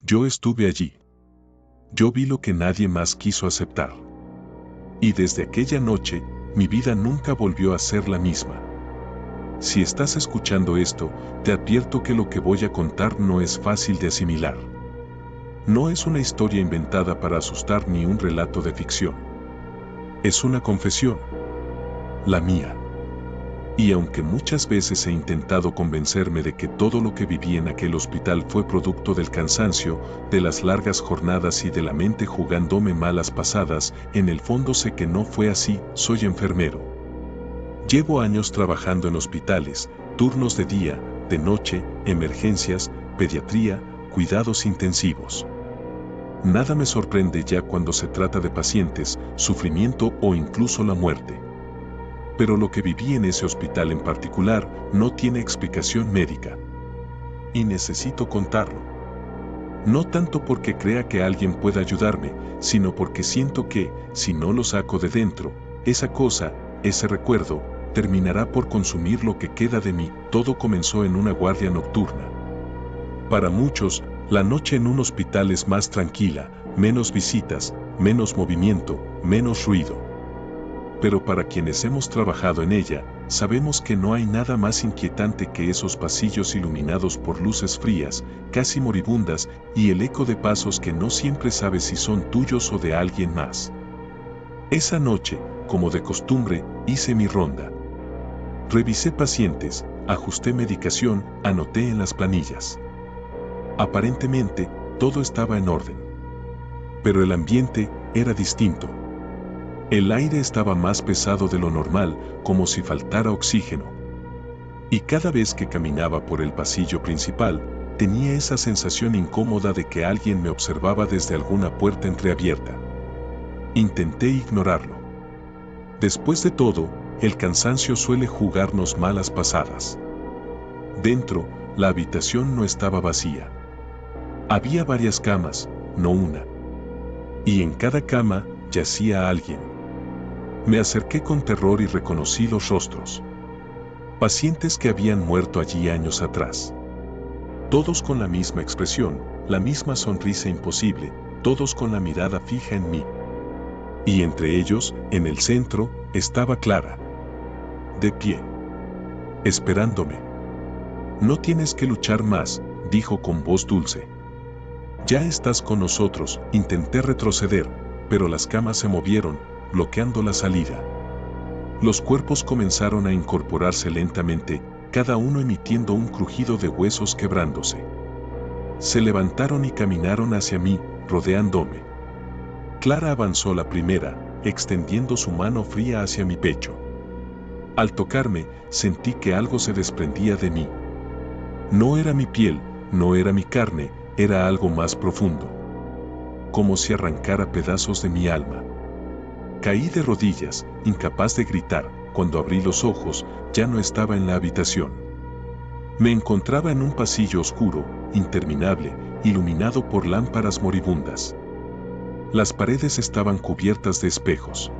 Yo estuve allí. Yo vi lo que nadie más quiso aceptar. Y desde aquella noche, mi vida nunca volvió a ser la misma. Si estás escuchando esto, te advierto que lo que voy a contar no es fácil de asimilar. No es una historia inventada para asustar ni un relato de ficción. Es una confesión. La mía. Y aunque muchas veces he intentado convencerme de que todo lo que viví en aquel hospital fue producto del cansancio, de las largas jornadas y de la mente jugándome malas pasadas, en el fondo sé que no fue así. Soy enfermero. Llevo años trabajando en hospitales, turnos de día, de noche, emergencias, pediatría, cuidados intensivos. Nada me sorprende ya cuando se trata de pacientes, sufrimiento o incluso la muerte. Pero lo que viví en ese hospital en particular no tiene explicación médica. Y necesito contarlo. No tanto porque crea que alguien pueda ayudarme, sino porque siento que, si no lo saco de dentro, esa cosa, ese recuerdo, terminará por consumir lo que queda de mí. Todo comenzó en una guardia nocturna. Para muchos, la noche en un hospital es más tranquila, menos visitas, menos movimiento, menos ruido. Pero para quienes hemos trabajado en ella, sabemos que no hay nada más inquietante que esos pasillos iluminados por luces frías, casi moribundas, y el eco de pasos que no siempre sabes si son tuyos o de alguien más. Esa noche, como de costumbre, hice mi ronda. Revisé pacientes, ajusté medicación, anoté en las planillas. Aparentemente, todo estaba en orden. Pero el ambiente era distinto. El aire estaba más pesado de lo normal, como si faltara oxígeno. Y cada vez que caminaba por el pasillo principal, tenía esa sensación incómoda de que alguien me observaba desde alguna puerta entreabierta. Intenté ignorarlo. Después de todo, el cansancio suele jugarnos malas pasadas. Dentro, la habitación no estaba vacía. Había varias camas, no una. Y en cada cama yacía alguien. Me acerqué con terror y reconocí los rostros. Pacientes que habían muerto allí años atrás. Todos con la misma expresión, la misma sonrisa imposible, todos con la mirada fija en mí. Y entre ellos, en el centro, estaba Clara. De pie. Esperándome. No tienes que luchar más, dijo con voz dulce. Ya estás con nosotros. Intenté retroceder, pero las camas se movieron, bloqueando la salida. Los cuerpos comenzaron a incorporarse lentamente, cada uno emitiendo un crujido de huesos quebrándose. Se levantaron y caminaron hacia mí, rodeándome. Clara avanzó la primera, extendiendo su mano fría hacia mi pecho. Al tocarme, sentí que algo se desprendía de mí. No era mi piel, no era mi carne, era algo más profundo. Como si arrancara pedazos de mi alma. Caí de rodillas, incapaz de gritar. Cuando abrí los ojos, ya no estaba en la habitación. Me encontraba en un pasillo oscuro, interminable, iluminado por lámparas moribundas. Las paredes estaban cubiertas de espejos.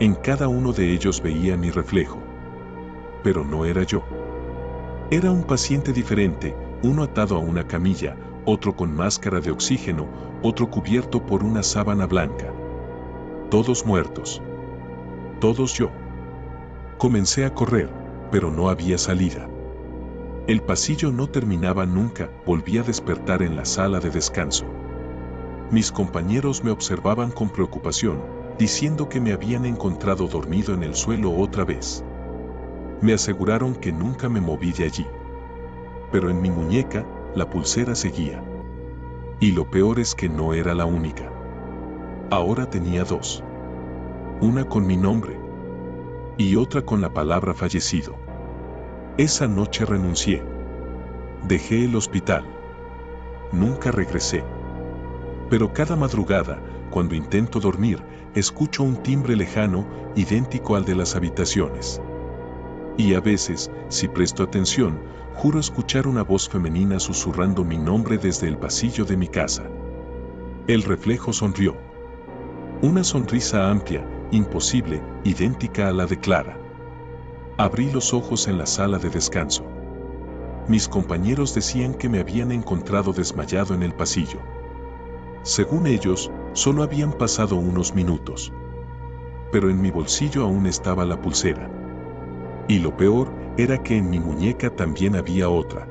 En cada uno de ellos veía mi reflejo. Pero no era yo. Era un paciente diferente, uno atado a una camilla, otro con máscara de oxígeno, otro cubierto por una sábana blanca. Todos muertos. Todos yo. Comencé a correr, pero no había salida. El pasillo no terminaba nunca. Volví a despertar en la sala de descanso. Mis compañeros me observaban con preocupación, diciendo que me habían encontrado dormido en el suelo otra vez. Me aseguraron que nunca me moví de allí. Pero en mi muñeca, la pulsera seguía. Y lo peor es que no era la única. Ahora tenía dos. Una con mi nombre. Y otra con la palabra fallecido. Esa noche renuncié. Dejé el hospital. Nunca regresé. Pero cada madrugada, cuando intento dormir, escucho un timbre lejano, idéntico al de las habitaciones. Y a veces, si presto atención, juro escuchar una voz femenina susurrando mi nombre desde el pasillo de mi casa. El reflejo sonrió. Una sonrisa amplia, imposible, idéntica a la de Clara. Abrí los ojos en la sala de descanso. Mis compañeros decían que me habían encontrado desmayado en el pasillo. Según ellos, solo habían pasado unos minutos. Pero en mi bolsillo aún estaba la pulsera. Y lo peor era que en mi muñeca también había otra.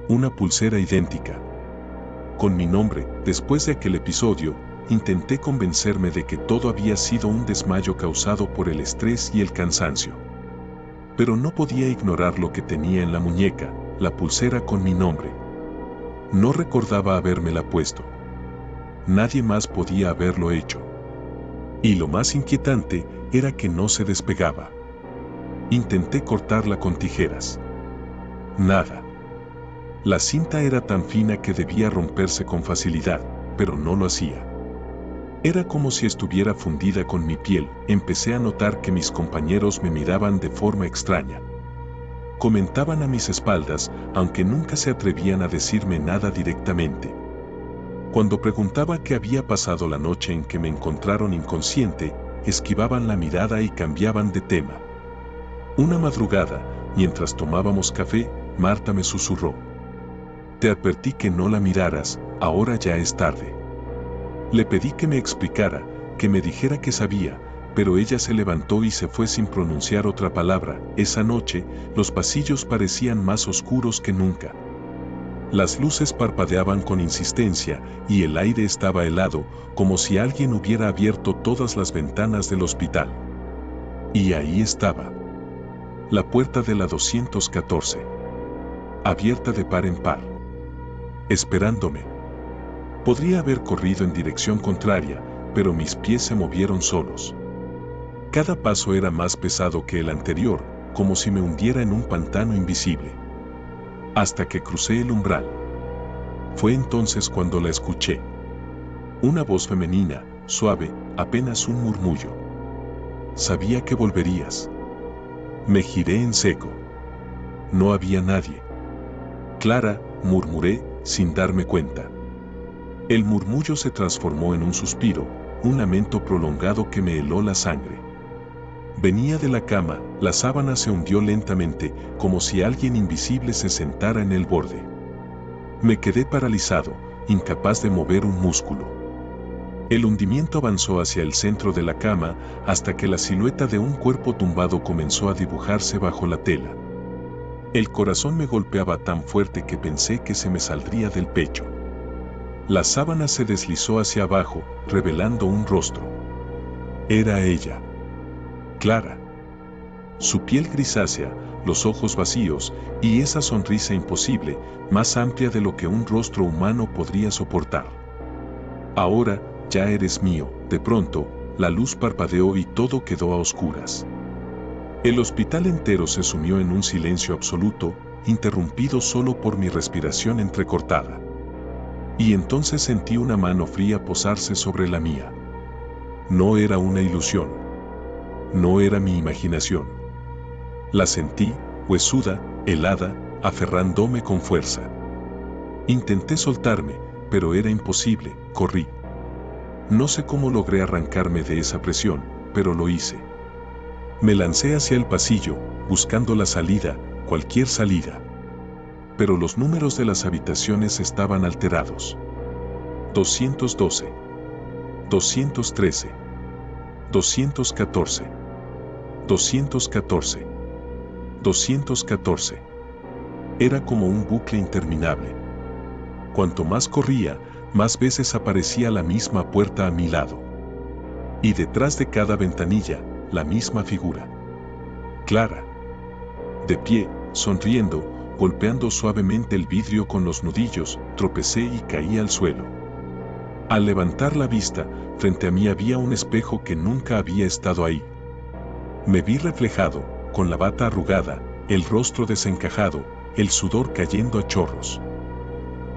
Una pulsera idéntica. Con mi nombre, después de aquel episodio, intenté convencerme de que todo había sido un desmayo causado por el estrés y el cansancio. Pero no podía ignorar lo que tenía en la muñeca, la pulsera con mi nombre. No recordaba habérmela puesto. Nadie más podía haberlo hecho. Y lo más inquietante era que no se despegaba. Intenté cortarla con tijeras. Nada. La cinta era tan fina que debía romperse con facilidad, pero no lo hacía. Era como si estuviera fundida con mi piel. Empecé a notar que mis compañeros me miraban de forma extraña. Comentaban a mis espaldas, aunque nunca se atrevían a decirme nada directamente. Cuando preguntaba qué había pasado la noche en que me encontraron inconsciente, esquivaban la mirada y cambiaban de tema. Una madrugada, mientras tomábamos café, Marta me susurró: «Te advertí que no la miraras, ahora ya es tarde». Le pedí que me explicara, que me dijera qué sabía, pero ella se levantó y se fue sin pronunciar otra palabra. Esa noche, los pasillos parecían más oscuros que nunca. Las luces parpadeaban con insistencia y el aire estaba helado, como si alguien hubiera abierto todas las ventanas del hospital. Y ahí estaba. La puerta de la 214. Abierta de par en par. Esperándome. Podría haber corrido en dirección contraria, pero mis pies se movieron solos. Cada paso era más pesado que el anterior, como si me hundiera en un pantano invisible. Hasta que crucé el umbral. Fue entonces cuando la escuché. Una voz femenina, suave, apenas un murmullo. «Sabía que volverías». Me giré en seco. No había nadie. «Clara», murmuré, sin darme cuenta. El murmullo se transformó en un suspiro, un lamento prolongado que me heló la sangre. Venía de la cama, la sábana se hundió lentamente, como si alguien invisible se sentara en el borde. Me quedé paralizado, incapaz de mover un músculo. El hundimiento avanzó hacia el centro de la cama, hasta que la silueta de un cuerpo tumbado comenzó a dibujarse bajo la tela. El corazón me golpeaba tan fuerte que pensé que se me saldría del pecho. La sábana se deslizó hacia abajo, revelando un rostro. Era ella. Clara. Su piel grisácea, los ojos vacíos, y esa sonrisa imposible, más amplia de lo que un rostro humano podría soportar. «Ahora, ya eres mío». De pronto, la luz parpadeó y todo quedó a oscuras. El hospital entero se sumió en un silencio absoluto, interrumpido solo por mi respiración entrecortada. Y entonces sentí una mano fría posarse sobre la mía. No era una ilusión. No era mi imaginación. La sentí, huesuda, helada, aferrándome con fuerza. Intenté soltarme, pero era imposible. Corrí. No sé cómo logré arrancarme de esa presión, pero lo hice. Me lancé hacia el pasillo, buscando la salida, cualquier salida. Pero los números de las habitaciones estaban alterados. 212, 213, 214, 214, 214. Era como un bucle interminable. Cuanto más corría, más veces aparecía la misma puerta a mi lado. Y detrás de cada ventanilla, la misma figura. Clara. De pie, sonriendo, golpeando suavemente el vidrio con los nudillos, tropecé y caí al suelo. Al levantar la vista, frente a mí había un espejo que nunca había estado ahí. Me vi reflejado, con la bata arrugada, el rostro desencajado, el sudor cayendo a chorros.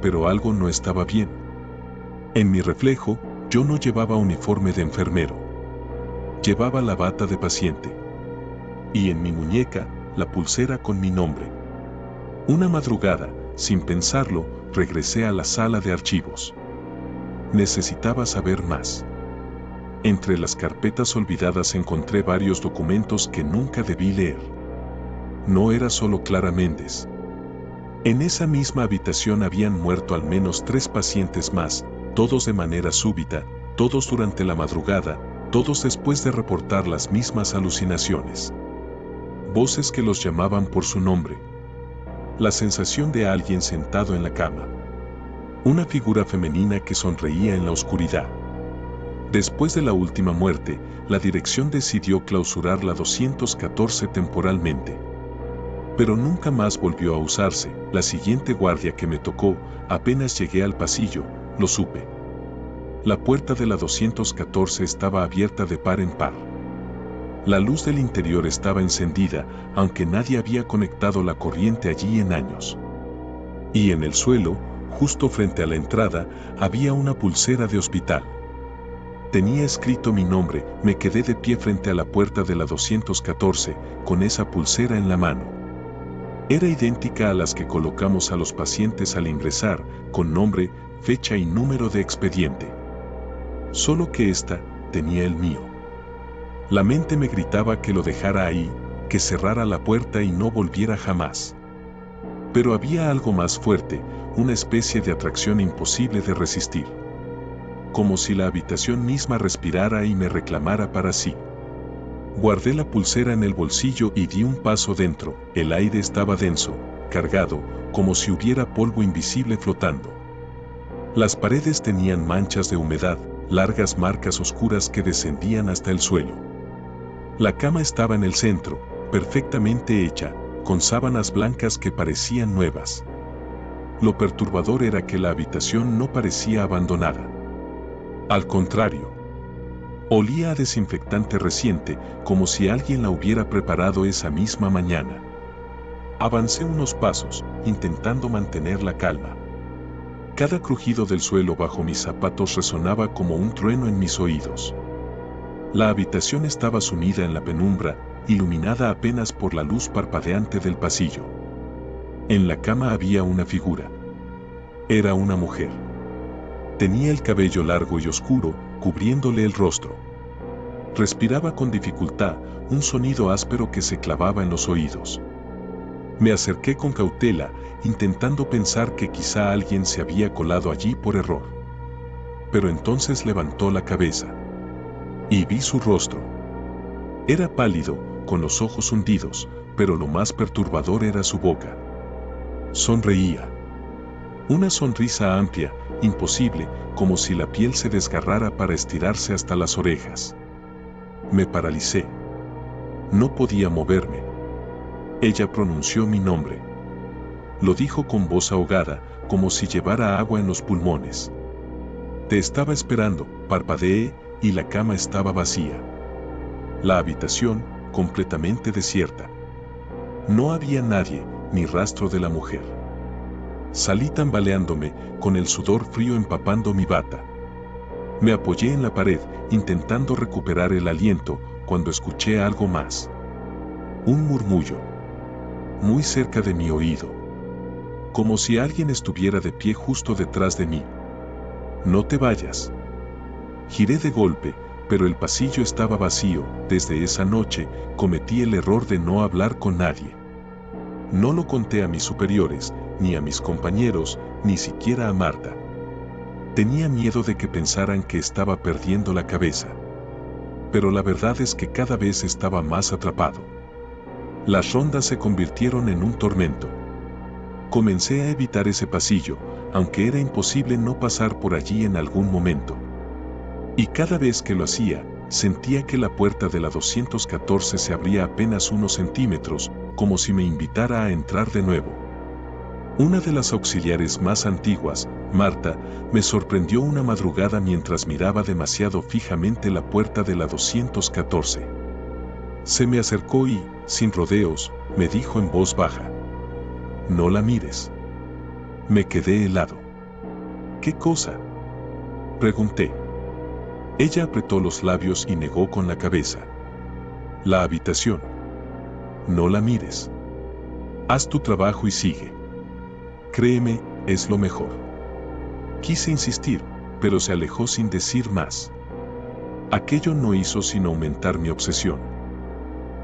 Pero algo no estaba bien. En mi reflejo, yo no llevaba uniforme de enfermero. Llevaba la bata de paciente. Y en mi muñeca, la pulsera con mi nombre. Una madrugada, sin pensarlo, regresé a la sala de archivos. Necesitaba saber más. Entre las carpetas olvidadas encontré varios documentos que nunca debí leer. No era solo Clara Méndez. En esa misma habitación habían muerto al menos 3 pacientes más, todos de manera súbita, todos durante la madrugada, todos después de reportar las mismas alucinaciones. Voces que los llamaban por su nombre. La sensación de alguien sentado en la cama. Una figura femenina que sonreía en la oscuridad. Después de la última muerte, la dirección decidió clausurar la 214 temporalmente. Pero nunca más volvió a usarse. La siguiente guardia que me tocó, apenas llegué al pasillo, lo supe. La puerta de la 214 estaba abierta de par en par. La luz del interior estaba encendida, aunque nadie había conectado la corriente allí en años. Y en el suelo, justo frente a la entrada, había una pulsera de hospital. Tenía escrito mi nombre. Me quedé de pie frente a la puerta de la 214, con esa pulsera en la mano. Era idéntica a las que colocamos a los pacientes al ingresar, con nombre, fecha y número de expediente. Solo que esta tenía el mío. La mente me gritaba que lo dejara ahí, que cerrara la puerta y no volviera jamás. Pero había algo más fuerte, una especie de atracción imposible de resistir. Como si la habitación misma respirara y me reclamara para sí. Guardé la pulsera en el bolsillo y di un paso dentro. El aire estaba denso, cargado, como si hubiera polvo invisible flotando. Las paredes tenían manchas de humedad, largas marcas oscuras que descendían hasta el suelo. La cama estaba en el centro, perfectamente hecha, con sábanas blancas que parecían nuevas. Lo perturbador era que la habitación no parecía abandonada. Al contrario, olía a desinfectante reciente, como si alguien la hubiera preparado esa misma mañana. Avancé unos pasos, intentando mantener la calma. Cada crujido del suelo bajo mis zapatos resonaba como un trueno en mis oídos. La habitación estaba sumida en la penumbra, iluminada apenas por la luz parpadeante del pasillo. En la cama había una figura. Era una mujer. Tenía el cabello largo y oscuro, cubriéndole el rostro. Respiraba con dificultad, un sonido áspero que se clavaba en los oídos. Me acerqué con cautela, intentando pensar que quizá alguien se había colado allí por error. Pero entonces levantó la cabeza. Y vi su rostro. Era pálido, con los ojos hundidos, pero lo más perturbador era su boca. Sonreía. Una sonrisa amplia, imposible, como si la piel se desgarrara para estirarse hasta las orejas. Me paralicé. No podía moverme. Ella pronunció mi nombre. Lo dijo con voz ahogada, como si llevara agua en los pulmones. Te estaba esperando, parpadeé, y la cama estaba vacía. La habitación, completamente desierta. No había nadie, ni rastro de la mujer. Salí tambaleándome, con el sudor frío empapando mi bata. Me apoyé en la pared, intentando recuperar el aliento, cuando escuché algo más. Un murmullo. Muy cerca de mi oído. Como si alguien estuviera de pie justo detrás de mí. No te vayas. Giré de golpe, pero el pasillo estaba vacío. Desde esa noche, cometí el error de no hablar con nadie. No lo conté a mis superiores, ni a mis compañeros, ni siquiera a Marta. Tenía miedo de que pensaran que estaba perdiendo la cabeza. Pero la verdad es que cada vez estaba más atrapado. Las rondas se convirtieron en un tormento. Comencé a evitar ese pasillo, aunque era imposible no pasar por allí en algún momento. Y cada vez que lo hacía, sentía que la puerta de la 214 se abría apenas unos centímetros, como si me invitara a entrar de nuevo. Una de las auxiliares más antiguas, Marta, me sorprendió una madrugada mientras miraba demasiado fijamente la puerta de la 214. Se me acercó y, sin rodeos, me dijo en voz baja: «No la mires». Me quedé helado. «¿Qué cosa?», pregunté. Ella apretó los labios y negó con la cabeza. «La habitación. No la mires. Haz tu trabajo y sigue. Créeme, es lo mejor». Quise insistir, pero se alejó sin decir más. Aquello no hizo sino aumentar mi obsesión.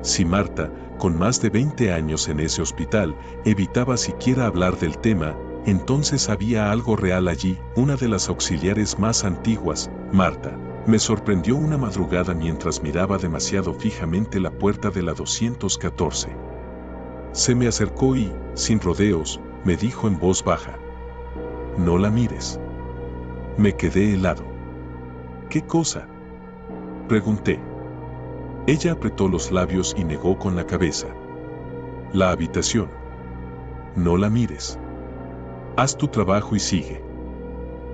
Si Marta, con más de 20 años en ese hospital, evitaba siquiera hablar del tema, entonces había algo real allí. Una de las auxiliares más antiguas, Marta, me sorprendió una madrugada mientras miraba demasiado fijamente la puerta de la 214. Se me acercó y, sin rodeos, me dijo en voz baja: «No la mires». Me quedé helado. «¿Qué cosa?», pregunté. Ella apretó los labios y negó con la cabeza. «La habitación. No la mires. Haz tu trabajo y sigue.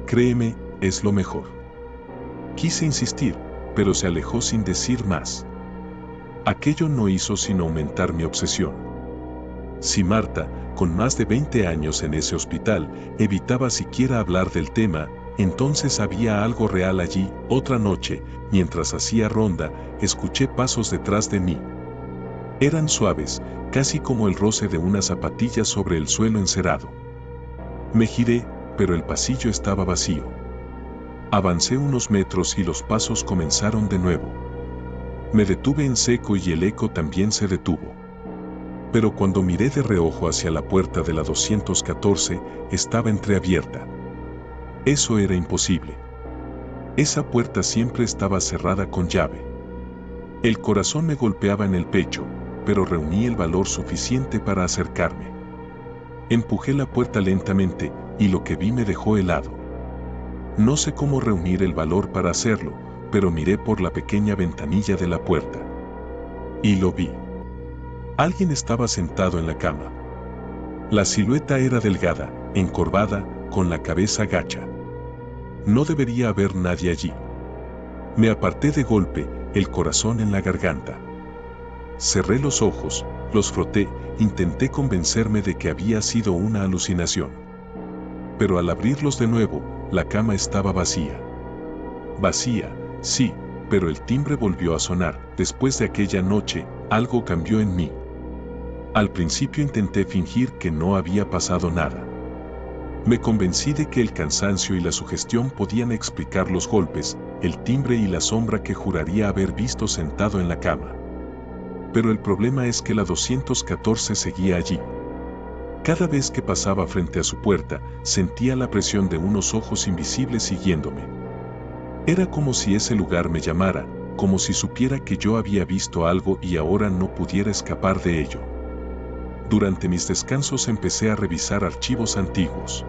Créeme, es lo mejor». Quise insistir, pero se alejó sin decir más. Aquello no hizo sino aumentar mi obsesión. Si Marta, con más de 20 años en ese hospital, evitaba siquiera hablar del tema, entonces había algo real allí. Otra noche, mientras hacía ronda, escuché pasos detrás de mí. Eran suaves, casi como el roce de una zapatilla sobre el suelo encerado. Me giré, pero el pasillo estaba vacío. Avancé unos metros y los pasos comenzaron de nuevo. Me detuve en seco y el eco también se detuvo. Pero cuando miré de reojo hacia la puerta de la 214, estaba entreabierta. Eso era imposible. Esa puerta siempre estaba cerrada con llave. El corazón me golpeaba en el pecho, pero reuní el valor suficiente para acercarme. Empujé la puerta lentamente, y lo que vi me dejó helado. No sé cómo reunir el valor para hacerlo, pero miré por la pequeña ventanilla de la puerta. Y lo vi. Alguien estaba sentado en la cama. La silueta era delgada, encorvada, con la cabeza gacha. No debería haber nadie allí. Me aparté de golpe, el corazón en la garganta. Cerré los ojos, los froté, intenté convencerme de que había sido una alucinación. Pero al abrirlos de nuevo, la cama estaba vacía. Vacía, sí, pero el timbre volvió a sonar. Después de aquella noche, algo cambió en mí. Al principio intenté fingir que no había pasado nada. Me convencí de que el cansancio y la sugestión podían explicar los golpes, el timbre y la sombra que juraría haber visto sentado en la cama. Pero el problema es que la 214 seguía allí. Cada vez que pasaba frente a su puerta, sentía la presión de unos ojos invisibles siguiéndome. Era como si ese lugar me llamara, como si supiera que yo había visto algo y ahora no pudiera escapar de ello. Durante mis descansos empecé a revisar archivos antiguos.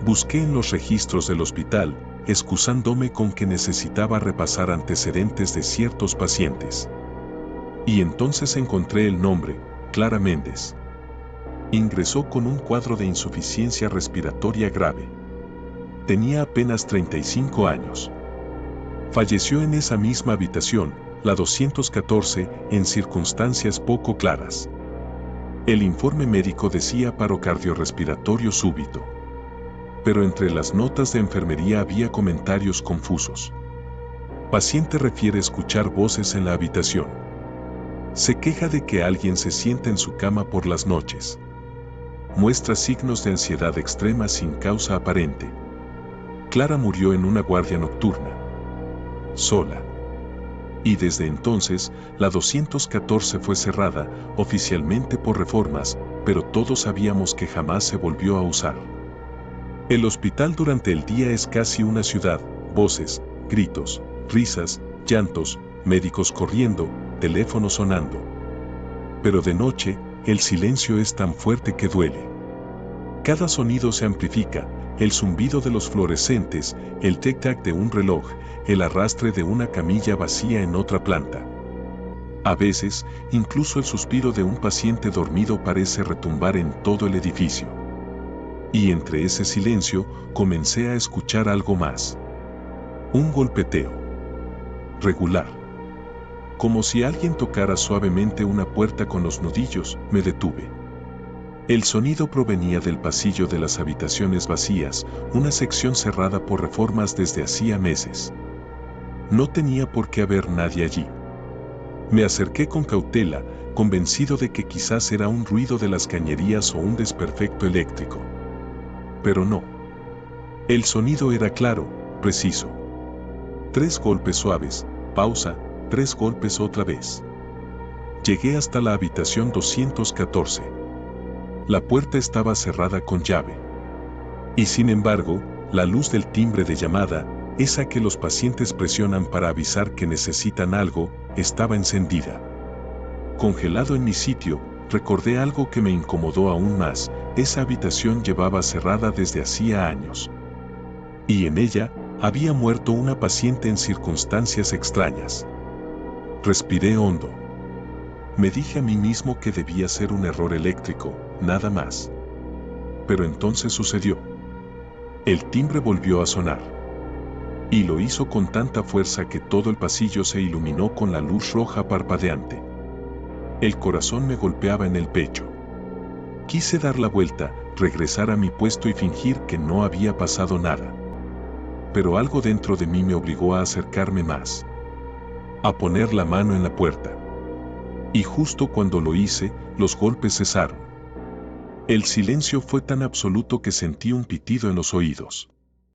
Busqué en los registros del hospital, excusándome con que necesitaba repasar antecedentes de ciertos pacientes. Y entonces encontré el nombre: Clara Méndez. Ingresó con un cuadro de insuficiencia respiratoria grave. Tenía apenas 35 años. Falleció en esa misma habitación, la 214, en circunstancias poco claras. El informe médico decía paro cardiorrespiratorio súbito. Pero entre las notas de enfermería había comentarios confusos. Paciente refiere escuchar voces en la habitación. Se queja de que alguien se sienta en su cama por las noches. Muestra signos de ansiedad extrema sin causa aparente. Clara murió en una guardia nocturna. Sola. Y desde entonces, la 214 fue cerrada, oficialmente por reformas, pero todos sabíamos que jamás se volvió a usar. El hospital durante el día es casi una ciudad: voces, gritos, risas, llantos, médicos corriendo, teléfonos sonando. Pero de noche, el silencio es tan fuerte que duele. Cada sonido se amplifica: el zumbido de los fluorescentes, el tic-tac de un reloj, el arrastre de una camilla vacía en otra planta. A veces, incluso el suspiro de un paciente dormido parece retumbar en todo el edificio. Y entre ese silencio, comencé a escuchar algo más. Un golpeteo. Regular. Como si alguien tocara suavemente una puerta con los nudillos. Me detuve. El sonido provenía del pasillo de las habitaciones vacías, una sección cerrada por reformas desde hacía meses. No tenía por qué haber nadie allí. Me acerqué con cautela, convencido de que quizás era un ruido de las cañerías o un desperfecto eléctrico. Pero no. El sonido era claro, preciso. 3 golpes suaves, pausa, 3 golpes otra vez. Llegué hasta la habitación 214. La puerta estaba cerrada con llave. Y sin embargo, la luz del timbre de llamada, esa que los pacientes presionan para avisar que necesitan algo, estaba encendida. Congelado en mi sitio, recordé algo que me incomodó aún más: esa habitación llevaba cerrada desde hacía años. Y en ella, había muerto una paciente en circunstancias extrañas. Respiré hondo. Me dije a mí mismo que debía ser un error eléctrico, nada más. Pero entonces sucedió. El timbre volvió a sonar. Y lo hizo con tanta fuerza que todo el pasillo se iluminó con la luz roja parpadeante. El corazón me golpeaba en el pecho. Quise dar la vuelta, regresar a mi puesto y fingir que no había pasado nada. Pero algo dentro de mí me obligó a acercarme más. A poner la mano en la puerta. Y justo cuando lo hice, los golpes cesaron. El silencio fue tan absoluto que sentí un pitido en los oídos.